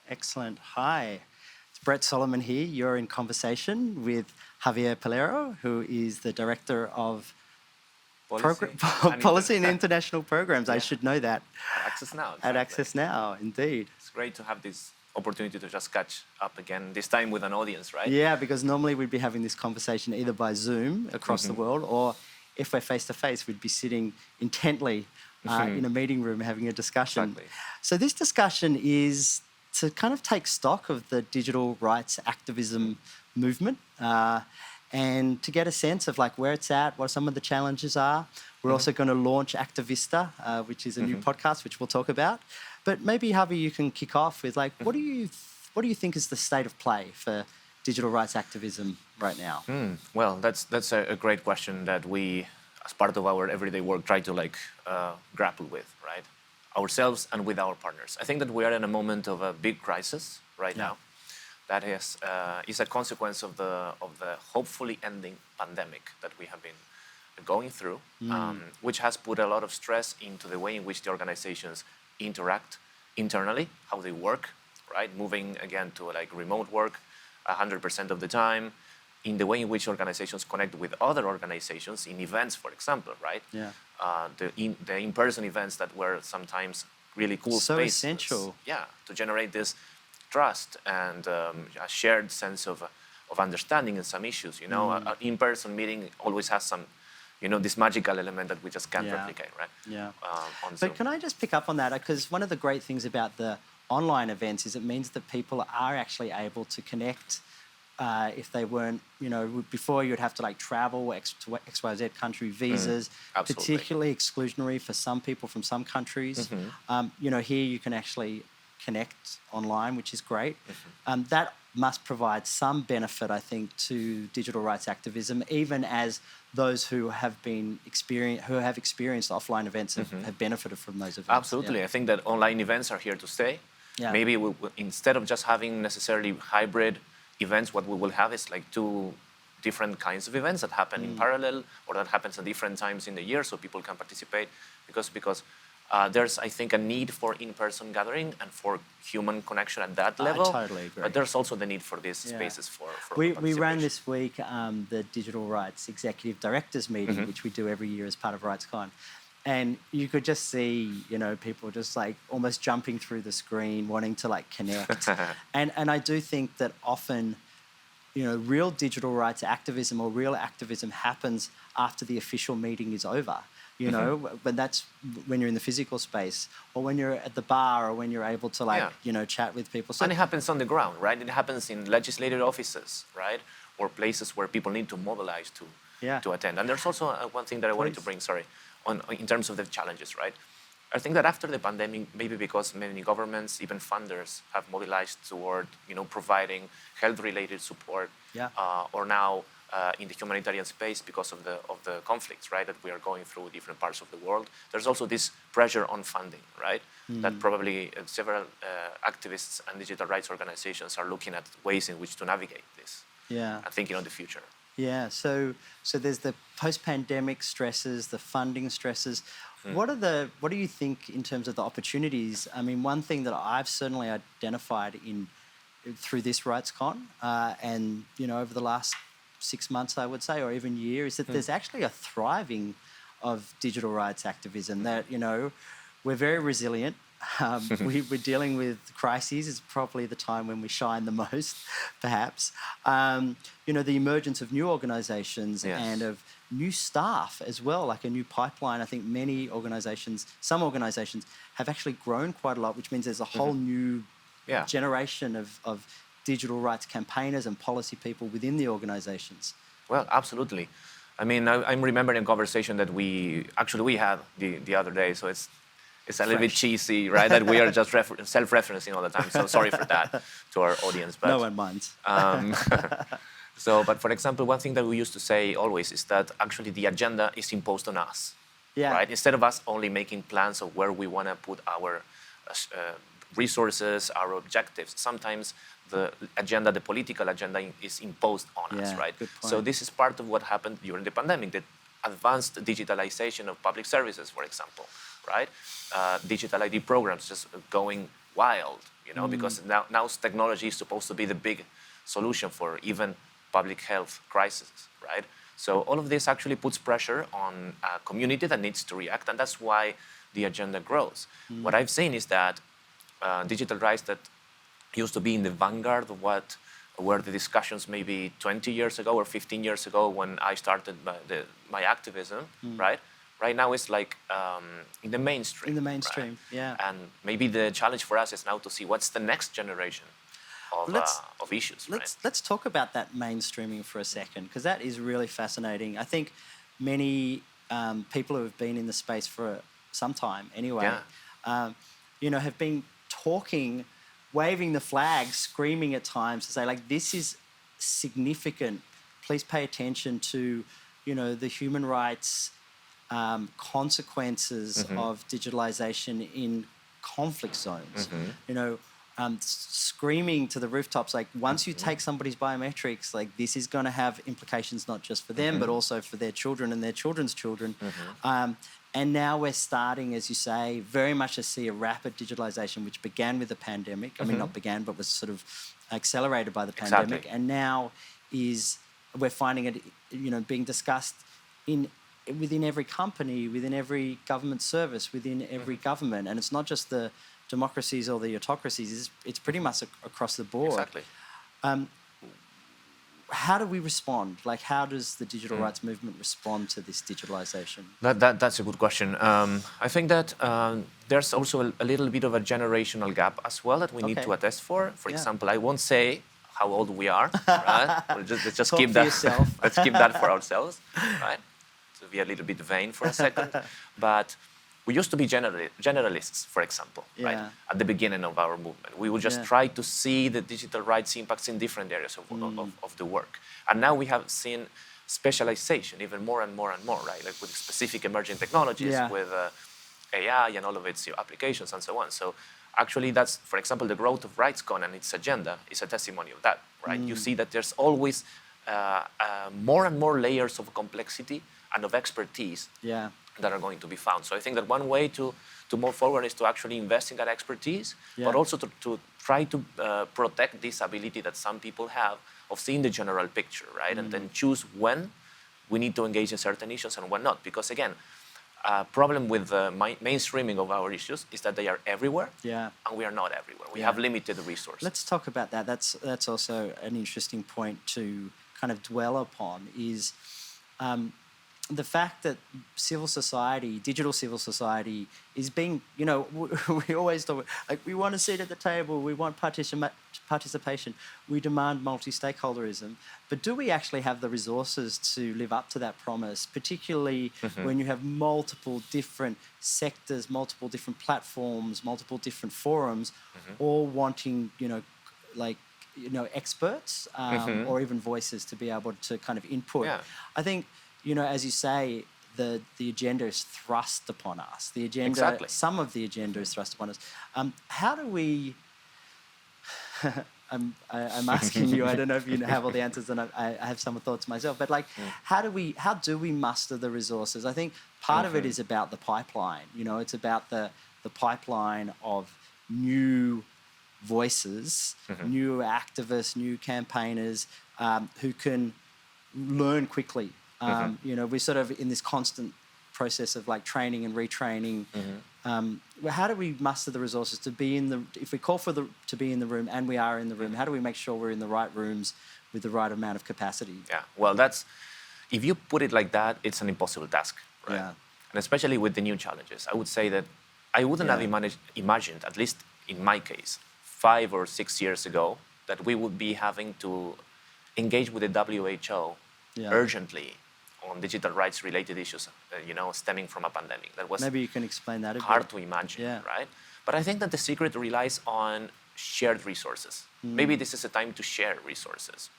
Excellent. Hi, it's Brett Solomon here. You're in conversation with Javier Pallero, who is the Director of Policy and International Programs. I should know that. At Access Now. At Access Now, indeed. It's great to have this opportunity to just catch up again, this time with an audience, right? Yeah, because normally we'd be having this conversation either by Zoom across the world, or if we're face-to-face, we'd be sitting intently in a meeting room having a discussion. Exactly. So this discussion is to kind of take stock of the digital rights activism movement and to get a sense of like where it's at, what some of the challenges are. We're also going to launch Activista, which is a new podcast, which we'll talk about. But maybe, Javi, you can kick off with like, what do you think is the state of play for digital rights activism right now? Well, that's a great question that we, as part of our everyday work, try to grapple with, right? Ourselves and with our partners. I think that we are in a moment of a big crisis right now. That is a consequence of the hopefully ending pandemic that we have been going through, which has put a lot of stress into the way in which the organizations interact internally, how they work, right? Moving again to like remote work 100% of the time, in the way in which organizations connect with other organizations in events, for example, right? Yeah. The in-person events that were sometimes really cool so spaces. Essential. Yeah, to generate this trust and a shared sense of understanding in some issues. You know, an in-person meeting always has some, this magical element that we just can't replicate, right? Yeah. On Zoom. But can I just pick up on that? Because one of the great things about the online events is it means that people are actually able to connect. If they weren't, before you'd have to like travel to XYZ country, visas, particularly exclusionary for some people from some countries. Here you can actually connect online, which is great. That must provide some benefit, I think, to digital rights activism, even as those who have experienced offline events have benefited from those events. Absolutely. I think that online events are here to stay. Maybe instead of just having necessarily hybrid events, what we will have is like two different kinds of events that happen in parallel, or that happens at different times in the year, so people can participate. Because there's, I think, a need for in-person gathering and for human connection at that level. I totally agree. But there's also the need for these spaces for we ran this week the Digital Rights Executive Directors meeting, which we do every year as part of RightsCon. And you could just see, people just like almost jumping through the screen, wanting to like connect. and I do think that often, real digital rights activism or real activism happens after the official meeting is over. But that's when you're in the physical space, or when you're at the bar, or when you're able to chat with people. And it happens on the ground, right? It happens in legislative offices, right? Or places where people need to mobilize to attend. And there's also one thing that I wanted to bring, in terms of the challenges, right? I think that after the pandemic, maybe because many governments, even funders, have mobilized toward, providing health-related support, or now in the humanitarian space because of the conflicts, right, that we are going through different parts of the world. There's also this pressure on funding, right, that probably several activists and digital rights organizations are looking at ways in which to navigate this. And thinking on the future. Yeah, so there's the post-pandemic stresses, the funding stresses. What do you think in terms of the opportunities? I mean, one thing that I've certainly identified through this RightsCon and over the last 6 months, I would say, or even year, is that there's actually a thriving of digital rights activism. That we're very resilient. We're dealing with crises. It's probably the time when we shine the most, perhaps. The emergence of new organizations and of new staff as well, like a new pipeline. I think some organizations have actually grown quite a lot, which means there's a whole new generation of digital rights campaigners and policy people within the organizations. Well, absolutely. I mean, I'm remembering a conversation that we had the other day, so it's a little bit cheesy, right? That we are just self-referencing all the time. So sorry for that to our audience. But, no one minds. But for example, one thing that we used to say always is that actually the agenda is imposed on us, right? Instead of us only making plans of where we want to put our resources, our objectives, sometimes the political agenda is imposed on us, right? Good point. So this is part of what happened during the pandemic. That advanced digitalization of public services, for example, right? Digital ID programs just going wild, because now technology is supposed to be the big solution for even public health crises, right? So all of this actually puts pressure on a community that needs to react, and that's why the agenda grows. What I've seen is that digital rights that used to be in the vanguard of what were the discussions maybe 20 years ago or 15 years ago when I started my activism, right? Right now it's like in the mainstream. In the mainstream, right? yeah. And maybe the challenge for us is now to see what's the next generation of issues. Let's talk about that mainstreaming for a second, because that is really fascinating. I think many people who have been in the space for some time anyway, have been talking, waving the flag, screaming at times to say, like, this is significant. Please pay attention to, the human rights consequences of digitalization in conflict zones. Screaming to the rooftops, like, once you take somebody's biometrics, like, this is going to have implications not just for them, but also for their children and their children's children. And now we're starting, as you say, very much to see a rapid digitalization, which began with the pandemic. I mean, not began, but was sort of accelerated by the pandemic. And now we're finding it, being discussed within every company, within every government service, within every government. And it's not just the democracies or the autocracies, it's pretty much across the board. Exactly. How do we respond? Like, how does the digital rights movement respond to this digitalization? That's a good question. I think that there's also a little bit of a generational gap as well that we need to attest for. For example, I won't say how old we are, right? We'll just keep that. Let's keep that for ourselves, right? To be a little bit vain for a second. But we used to be generalists, for example, right? At the beginning of our movement. We would just try to see the digital rights impacts in different areas of the work. And now we have seen specialization even more and more and more, right? Like with specific emerging technologies, with AI and all of its applications and so on. So actually that's, for example, the growth of RightsCon and its agenda is a testimony of that, right? You see that there's always more and more layers of complexity and of expertise that are going to be found. So I think that one way to move forward is to actually invest in that expertise, but also to try to protect this ability that some people have of seeing the general picture, right? And then choose when we need to engage in certain issues and when not. Because again, a problem with the mainstreaming of our issues is that they are everywhere, and we are not everywhere. We have limited resources. Let's talk about that. That's also an interesting point to kind of dwell upon, is the fact that civil society, digital civil society, is being, we always talk, like, we want a seat at the table, we want participation, we demand multi-stakeholderism, but do we actually have the resources to live up to that promise, particularly when you have multiple different sectors, multiple different platforms, multiple different forums, all wanting, experts or even voices to be able to kind of input. I think, as you say, the agenda is thrust upon us. The agenda, some of the agenda is thrust upon us. How do we? I'm asking you. I don't know if you have all the answers, and I have some thoughts myself. But like, how do we muster the resources? I think part of it is about the pipeline. It's about the pipeline of new voices, new activists, new campaigners who can learn quickly. We're sort of in this constant process of like training and retraining. How do we muster the resources to be if we call to be in the room and we are in the room, how do we make sure we're in the right rooms with the right amount of capacity? Yeah, well, if you put it like that, it's an impossible task, right? Yeah. And especially with the new challenges. I would say that I wouldn't have imagined, at least in my case, 5 or 6 years ago, that we would be having to engage with the WHO urgently on digital rights related issues, stemming from a pandemic. That was maybe you can explain that a bit. Hard to imagine, right? But I think that the secret relies on shared resources. Maybe this is a time to share resources,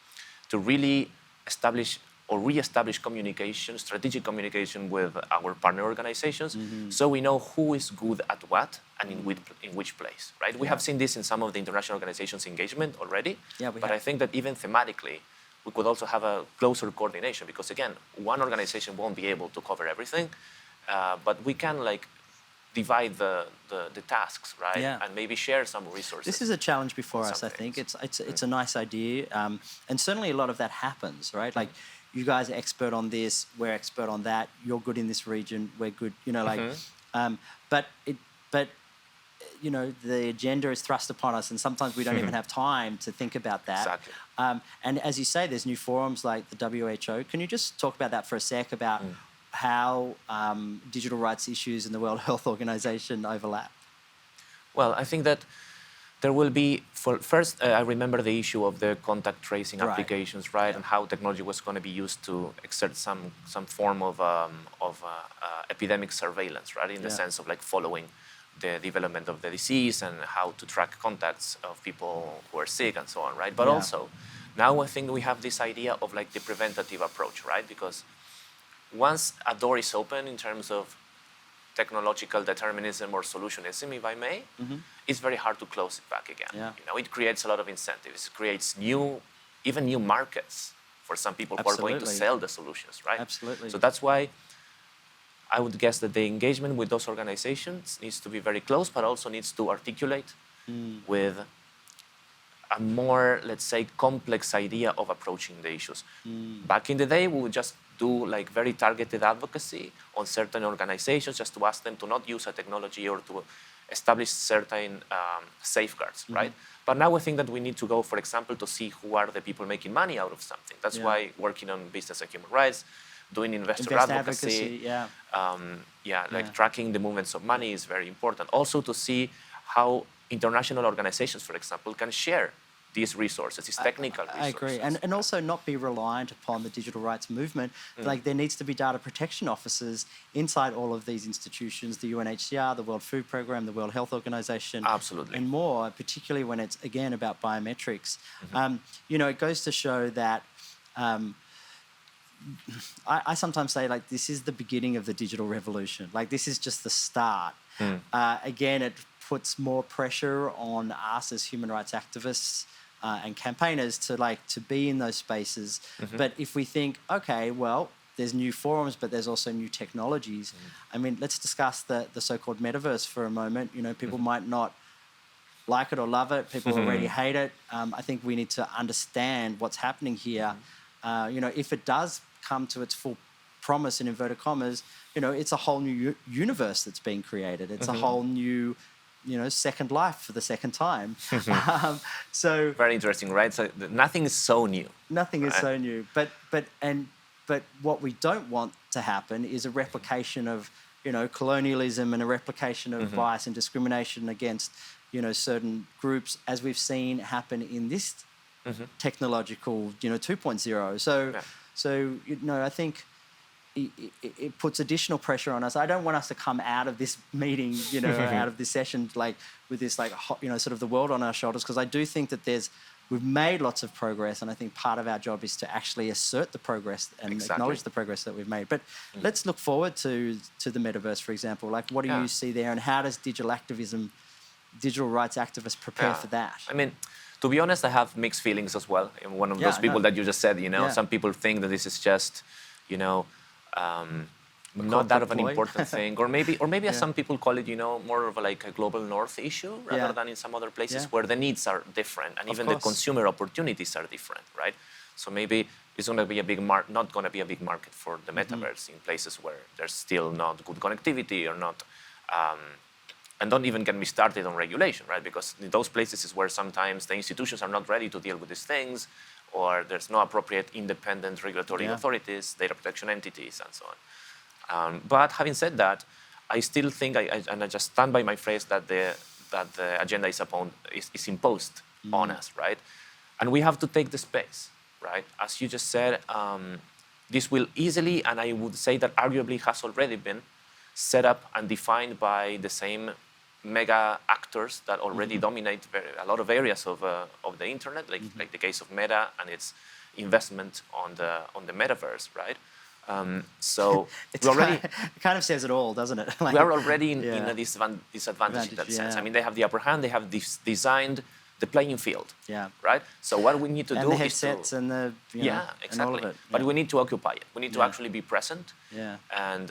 to really establish or re-establish communication, strategic communication with our partner organizations, so we know who is good at what and in which place, right? We have seen this in some of the international organizations' engagement already, but I think that even thematically, we could also have a closer coordination, because again, one organization won't be able to cover everything, but we can like divide the tasks, right? Yeah. And maybe share some resources. This is a challenge before us, I think. It's a nice idea. And certainly a lot of that happens, right? Like, you guys are expert on this, we're expert on that, you're good in this region, we're good, you know, like, but you know, the agenda is thrust upon us, and sometimes we don't even have time to think about that. Exactly. And as you say, there's new forums like the WHO. Can you just talk about that for a sec, about how digital rights issues and the World Health Organization overlap? Well, I think that there will be, first, I remember the issue of the contact tracing applications, right? And how technology was going to be used to exert some form of epidemic surveillance, right? In the sense of like following the development of the disease and how to track contacts of people who are sick and so on, right? But also, now I think we have this idea of like the preventative approach, right? Because once a door is open in terms of technological determinism or solutionism, if I may, it's very hard to close it back again. You know, it creates a lot of incentives. It creates even new markets for some people who are going to sell the solutions, right? Absolutely. So that's why I would guess that the engagement with those organizations needs to be very close, but also needs to articulate with a more, let's say, complex idea of approaching the issues. Back in the day, we would just do like very targeted advocacy on certain organizations, just to ask them to not use a technology or to establish certain safeguards, right? But now I think that we need to go, for example, to see who are the people making money out of something. That's why working on business and human rights, doing investor advocacy, like tracking the movements of money is very important. Also to see how international organizations, for example, can share these resources, these technical resources. I agree. And also not be reliant upon the digital rights movement. Like, there needs to be data protection officers inside all of these institutions, the UNHCR, the World Food Programme, the World Health Organization. Absolutely. And more, particularly when it's, again, about biometrics. You know, it goes to show that I sometimes say, like, this is the beginning of the digital revolution. Like, this is just the start. Again, it puts more pressure on us as human rights activists and campaigners to be in those spaces. But if we think, okay, well, there's new forums, but there's also new technologies. I mean, let's discuss the so-called metaverse for a moment. You know, people might not like it or love it. People already hate it. I think we need to understand what's happening here. You know, if it does come to its full promise, in inverted commas, you know, it's a whole new universe that's being created. It's a whole new, you know, second life for the second time. So very interesting, right? So nothing is so new. Nothing is so new. But what we don't want to happen is a replication of, you know, colonialism and a replication of bias and discrimination against, you know, certain groups, as we've seen happen in this technological, you know, 2.0. So you know, I think it puts additional pressure on us. I don't want us to come out of this meeting, you know, out of this session, like with this, like, you know, sort of the world on our shoulders, because I do think that we've made lots of progress, and I think part of our job is to actually assert the progress and acknowledge the progress that we've made. But let's look forward to the metaverse, for example. Like, what do you see there, and how does digital activism, digital rights activists prepare for that? I mean, to be honest, I have mixed feelings as well. I'm one of those people that you just said, you know, some people think that this is just, you know, not that of an important thing, or maybe as some people call it, you know, more of like a global north issue rather than in some other places where the needs are different and even the consumer opportunities are different, right? So maybe it's going to be not going to be a big market for the metaverse in places where there's still not good connectivity or not, and don't even get me started on regulation, right? Because in those places is where sometimes the institutions are not ready to deal with these things, or there's no appropriate independent regulatory authorities, data protection entities, and so on. But having said that, I still think, and I just stand by my phrase that the agenda is imposed on us, right? And we have to take the space, right? As you just said, this will easily, and I would say that arguably has already been set up and defined by the same mega actors that already dominate a lot of areas of the internet, like the case of Meta and its investment on the metaverse, right? So it kind of says it all, doesn't it? Like, we are already in a disadvantage in that sense. I mean, they have the upper hand. They have designed the playing field. Yeah. Right. So what we need to do the is headsets and the exactly. and all of it. But we need to occupy it. We need to actually be present. Yeah. And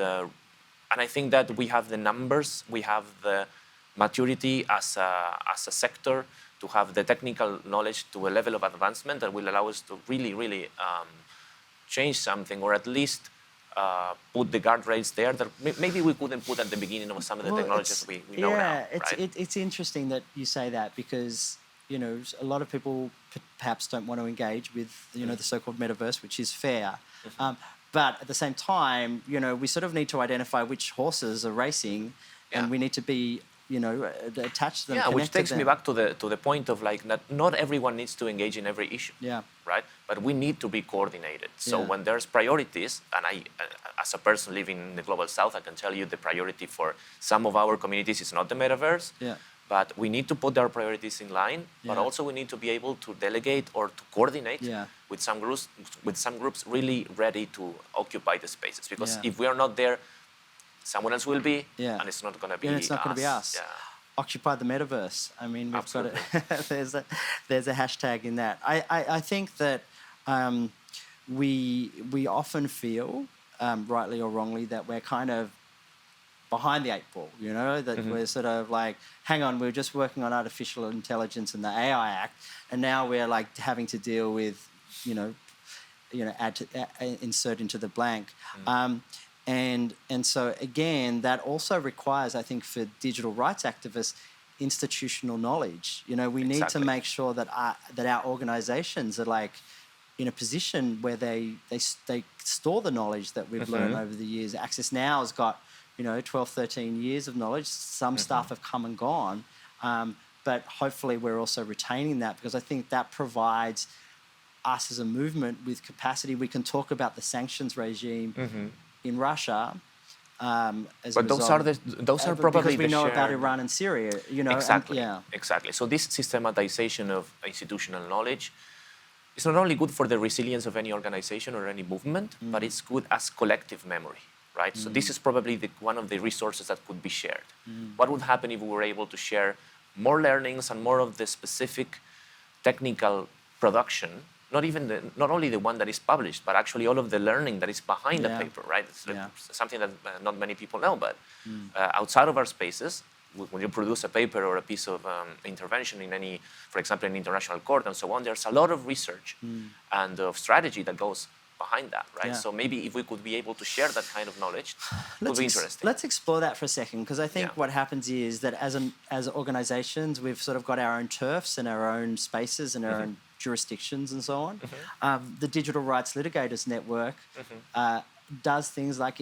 I think that we have the numbers, we have the maturity as a sector to have the technical knowledge to a level of advancement that will allow us to really change something, or at least put the guardrails there that maybe we couldn't put at the beginning of some of the technologies we know now. It's interesting that you say that, because a lot of people perhaps don't want to engage with the so-called metaverse, which is fair. But at the same time, we sort of need to identify which horses are racing, and we need to be attached to them. Yeah, which takes me back to the point of like that not everyone needs to engage in every issue. Yeah. Right? But we need to be coordinated. So when there's priorities, and I, as a person living in the global south, I can tell you the priority for some of our communities is not the metaverse. Yeah. But we need to put our priorities in line, but also we need to be able to delegate or to coordinate with some groups really ready to occupy the spaces. Because if we are not there, someone else will be, and it's not going to be us. It's not going to be us. Yeah. Occupy the metaverse. I mean, we've got it. there's a hashtag in that. I think that we often feel, rightly or wrongly, that we're kind of behind the eight ball, that we're sort of like, hang on, we're just working on artificial intelligence and the AI Act, and now we're like having to deal with, insert into the blank. And so again, that also requires, I think, for digital rights activists, institutional knowledge. We need to make sure that our organizations are like in a position where they store the knowledge that we've learned over the years. Access Now has got 12, 13 years of knowledge. Some stuff have come and gone, but hopefully we're also retaining that, because I think that provides us as a movement with capacity. We can talk about the sanctions regime in Russia. But those are probably because we know about Iran and Syria. Exactly. Exactly. So this systematization of institutional knowledge is not only good for the resilience of any organization or any movement, but it's good as collective memory. Right? So this is probably one of the resources that could be shared. What would happen if we were able to share more learnings and more of the specific technical production, not only the one that is published, but actually all of the learning that is behind the paper, right? It's something that not many people know, but outside of our spaces, when you produce a paper or a piece of intervention in any, for example, in international court and so on, there's a lot of research and of strategy that goes behind that, right? So maybe if we could be able to share that kind of knowledge, it would be interesting. Let's explore that for a second, because I think what happens is that as organizations, we've sort of got our own turfs and our own spaces and our own jurisdictions and so on. The Digital Rights Litigators Network does things like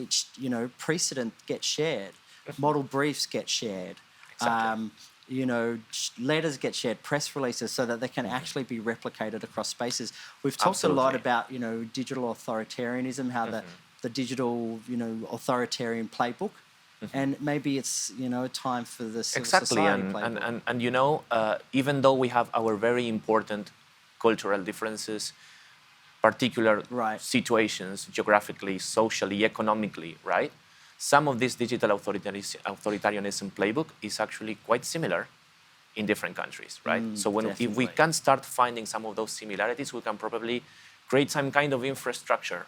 precedent gets shared, model briefs get shared. Exactly. Letters get shared, press releases, so that they can actually be replicated across spaces. We've talked a lot about, digital authoritarianism, how the digital, authoritarian playbook, and maybe it's, time for the civil society playbook. And even though we have our very important cultural differences, particular situations, geographically, socially, economically, right? Some of this digital authoritarianism playbook is actually quite similar in different countries, right? So if we can start finding some of those similarities, we can probably create some kind of infrastructure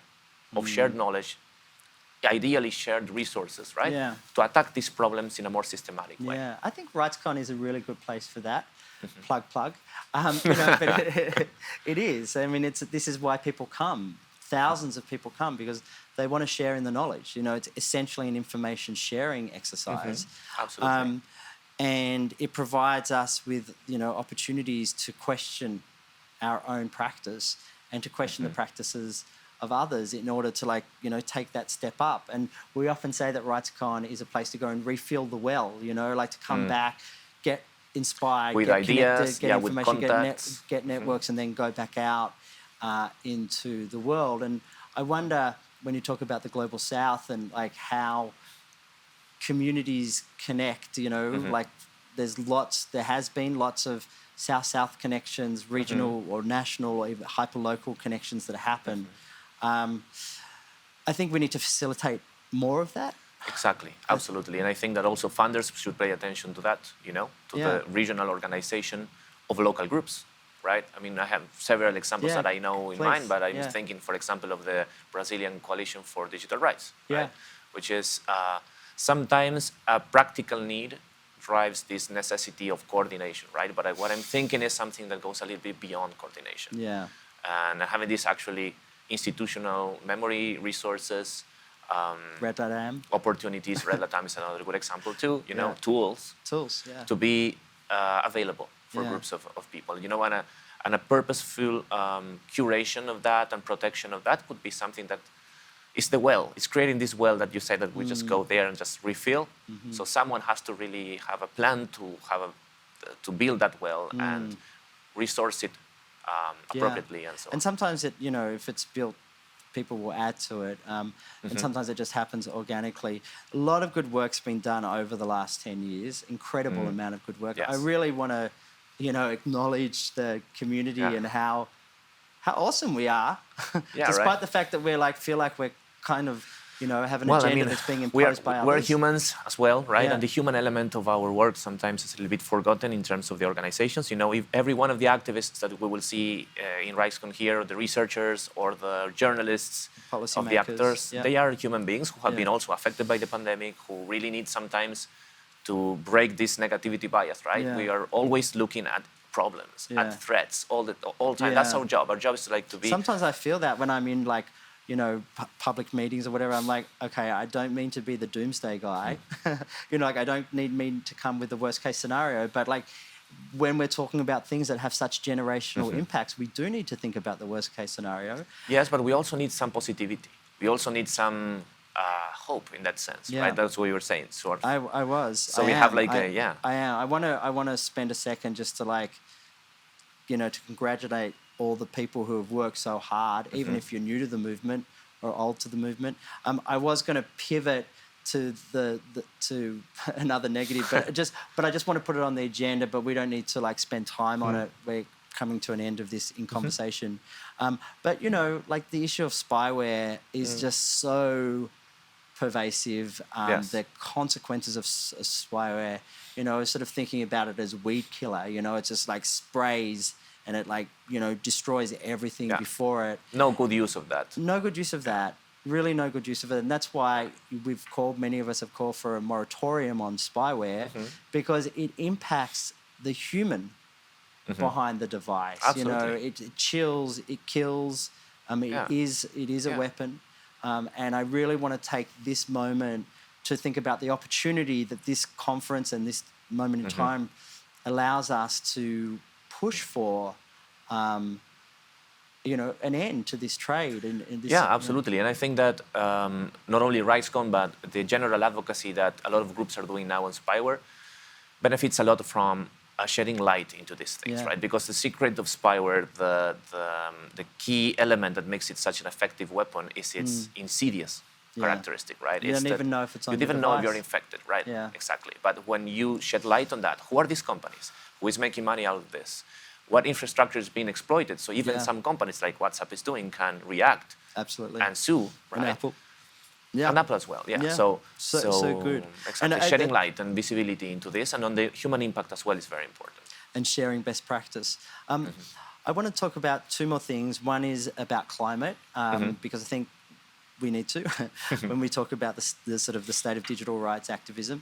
of shared knowledge, ideally shared resources, right? To attack these problems in a more systematic way. Yeah, I think RightsCon is a really good place for that. Plug. But it is. I mean, this is why people come. Thousands of people come because they want to share in the knowledge. It's essentially an information sharing exercise. Absolutely. And it provides us with, opportunities to question our own practice and to question the practices of others in order to take that step up. And we often say that RightsCon is a place to go and refill the well, to come back, get inspired, with get ideas, connected, get information, with contacts. Get networks, and then go back out into the world. And I wonder, when you talk about the global south and how communities connect, there has been lots of south-south connections, regional or national or even hyper-local connections that happen. I think we need to facilitate more of that. Exactly, absolutely. And I think that also funders should pay attention to that, to the regional organization of local groups, right? I mean, I have several examples that I know in mind, but I'm thinking, for example, of the Brazilian Coalition for Digital Rights, right? Which is sometimes a practical need drives this necessity of coordination, right? But what I'm thinking is something that goes a little bit beyond coordination. Yeah. And having this actually institutional memory, resources, Red Latam. opportunities. Red Latam is another good example too. You know, tools to be available for groups of people. You know, and a purposeful curation of that and protection of that could be something that is the well. It's creating this well that you say that we just go there and just refill. So someone has to really have a plan to build that well and resource it appropriately and so on. And sometimes it, you know, if it's built, people will add to it, and sometimes it just happens organically. A lot of good work's been done over the last 10 years, incredible amount of good work. Yes. I really want to, you know, acknowledge the community and how awesome we are, despite the fact that we're like, feel like we're kind of, you know, have an agenda that's being imposed by others. We're humans as well, right? And the human element of our work sometimes is a little bit forgotten in terms of the organizations. You know, if every one of the activists that we will see in RightsCon here, or the researchers or the journalists, of the actors, they are human beings who have been also affected by the pandemic, who really need sometimes to break this negativity bias, right? We are always looking at problems, at threats all the time. That's our job. Our job is to be... Sometimes I feel that when I'm in like, you know, public meetings or whatever, I'm like, okay, I don't mean to be the doomsday guy. You know, like I don't mean to come with the worst case scenario, but like when we're talking about things that have such generational impacts, we do need to think about the worst case scenario. Yes, but we also need some positivity. We also need some hope in that sense, right? That's what you were saying, sort of. I was. So we have like I am. I want to spend a second just to like, you know, to congratulate all the people who have worked so hard, even if you're new to the movement or old to the movement. I was going to pivot to to another negative, but I just want to put it on the agenda. But we don't need to like spend time on it. We're coming to an end of this in conversation. But you know, like the issue of spyware is just so pervasive. The consequences of spyware. You know, sort of thinking about it as weed killer. You know, it's just like sprays. And it like, you know, destroys everything before it. No good use of that. No good use of that. Really no good use of it. And that's why many of us have called for a moratorium on spyware because it impacts the human behind the device. Absolutely. You know, it chills, it kills. It is a weapon. And I really want to take this moment to think about the opportunity that this conference and this moment in time allows us to push for, you know, an end to this trade. And this, absolutely. And I think that not only RightsCon, but the general advocacy that a lot of groups are doing now on spyware benefits a lot from shedding light into these things, right? Because the secret of spyware, the key element that makes it such an effective weapon is its insidious characteristic, right? You don't even know if it's on your device. You don't even know if you're infected, right? Yeah. Exactly. But when you shed light on that, who are these companies? Who is making money out of this? What infrastructure is being exploited? So even some companies like WhatsApp is doing can react and sue, right? And Apple. And Apple as well, So good. Exactly. And shedding light and visibility into this and on the human impact as well is very important. And sharing best practice. I want to talk about two more things. One is about climate, because I think we need to when we talk about the sort of the state of digital rights activism.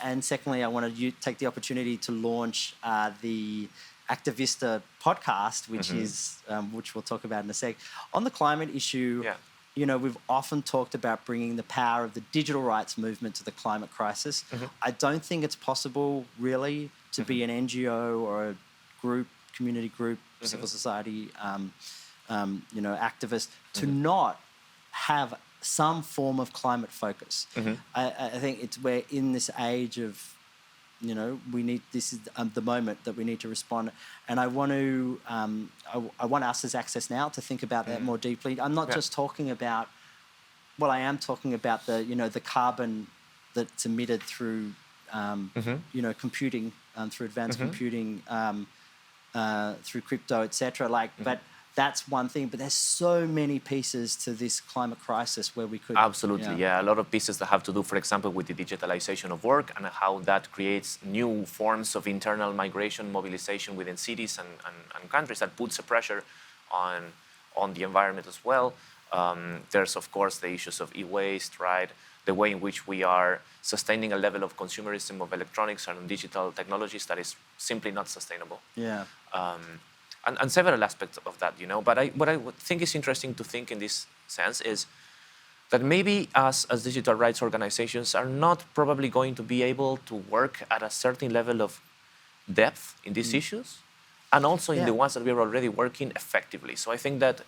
And secondly, I want to take the opportunity to launch the Activista podcast, which we'll talk about in a sec. On the climate issue, you know, we've often talked about bringing the power of the digital rights movement to the climate crisis. I don't think it's possible, really, to be an NGO or a group, community group, civil society, you know, activist, to not have some form of climate focus. I think we're in this age of, you know, this is the moment that we need to respond. And I want to, I want us as Access Now to think about that more deeply. I'm not just talking about, well, I am talking about the, you know, the carbon that's emitted through, you know, computing, through advanced computing, through crypto, etc. Like, but that's one thing, but there's so many pieces to this climate crisis where we could... Absolutely, yeah. A lot of pieces that have to do, for example, with the digitalization of work and how that creates new forms of internal migration, mobilization within cities and countries that puts a pressure on the environment as well. There's, of course, the issues of e-waste, right? The way in which we are sustaining a level of consumerism of electronics and digital technologies that is simply not sustainable. Yeah. And several aspects of that, you know. But what I would think is interesting to think in this sense is that maybe us as digital rights organizations are not probably going to be able to work at a certain level of depth in these issues, and also in the ones that we are already working effectively. So I think that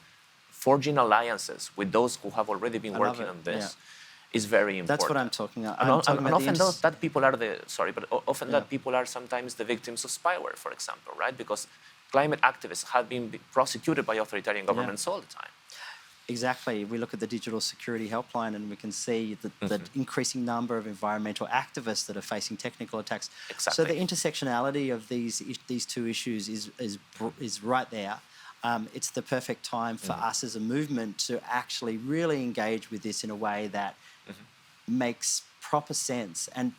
forging alliances with those who have already been working on this is very important. That's what I'm talking about. And often that people are that people are sometimes the victims of spyware, for example, right? Because climate activists have been prosecuted by authoritarian governments all the time. Exactly. We look at the Digital Security Helpline and we can see the increasing number of environmental activists that are facing technical attacks. Exactly. So the intersectionality of these two issues is right there. It's the perfect time for us as a movement to actually really engage with this in a way that makes proper sense and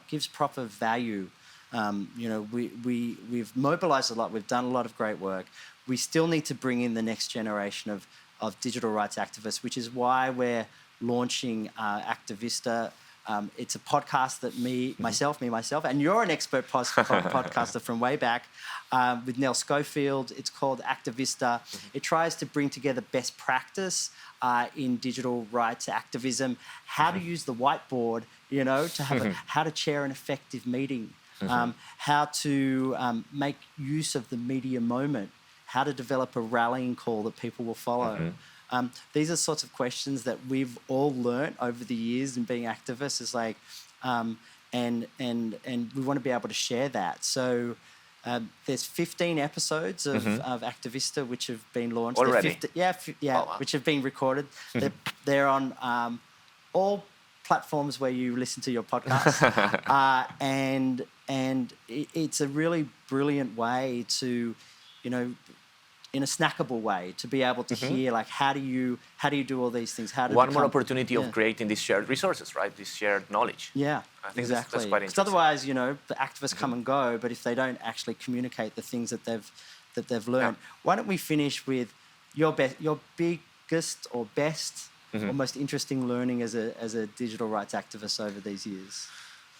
gives proper value. You know, we've mobilized a lot. We've done a lot of great work. We still need to bring in the next generation of digital rights activists, which is why we're launching Activista. It's a podcast that myself, and you're an expert podcaster from way back, with Nell Schofield. It's called Activista. It tries to bring together best practice in digital rights activism, how to use the whiteboard, you know, to have how to chair an effective meeting, how to make use of the media moment, how to develop a rallying call that people will follow. These are sorts of questions that we've all learnt over the years in being activists. Is like, and we want to be able to share that. So there's 15 episodes of Activista which have been launched already. Oh, wow. Which have been recorded. They're on all platforms where you listen to your podcast, and it's a really brilliant way to, you know, in a snackable way, to be able to hear, like, how do you do all these things? One more opportunity of creating these shared resources, right? This shared knowledge. Yeah, I think exactly. that's quite interesting. Because otherwise, you know, the activists come and go, but if they don't actually communicate the things that they've learned, why don't we finish with your biggest or best or most interesting learning as a digital rights activist over these years?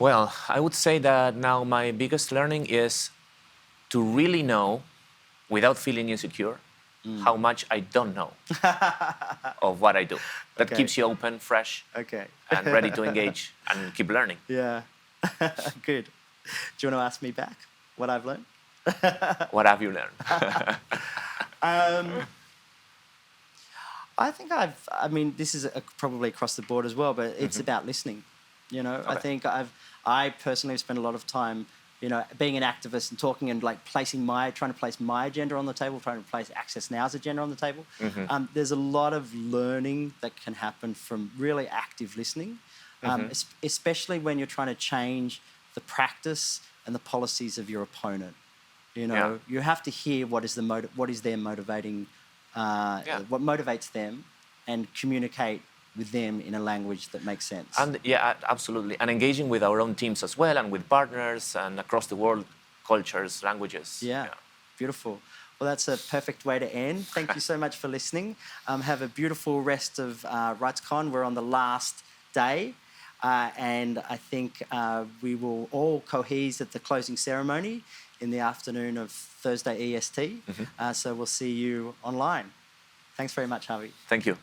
Well, I would say that now my biggest learning is to really know, without feeling insecure, how much I don't know of what I do. That keeps you open, fresh, and ready to engage and keep learning. Yeah, good. Do you want to ask me back what I've learned? What have you learned? I think I mean, this is probably across the board as well, but it's about listening. You know, I think I personally have spent a lot of time, you know, being an activist and talking and like trying to place my agenda on the table, trying to place Access Now's agenda on the table. There's a lot of learning that can happen from really active listening, especially when you're trying to change the practice and the policies of your opponent. You know, you have to hear what is their motivating, what motivates them, and communicate with them in a language that makes sense. And absolutely. And engaging with our own teams as well, and with partners and across the world, cultures, languages. Yeah. Beautiful. Well, that's a perfect way to end. Thank you so much for listening. Have a beautiful rest of RightsCon. We're on the last day. And I think we will all cohese at the closing ceremony in the afternoon of Thursday EST. So we'll see you online. Thanks very much, Javi. Thank you.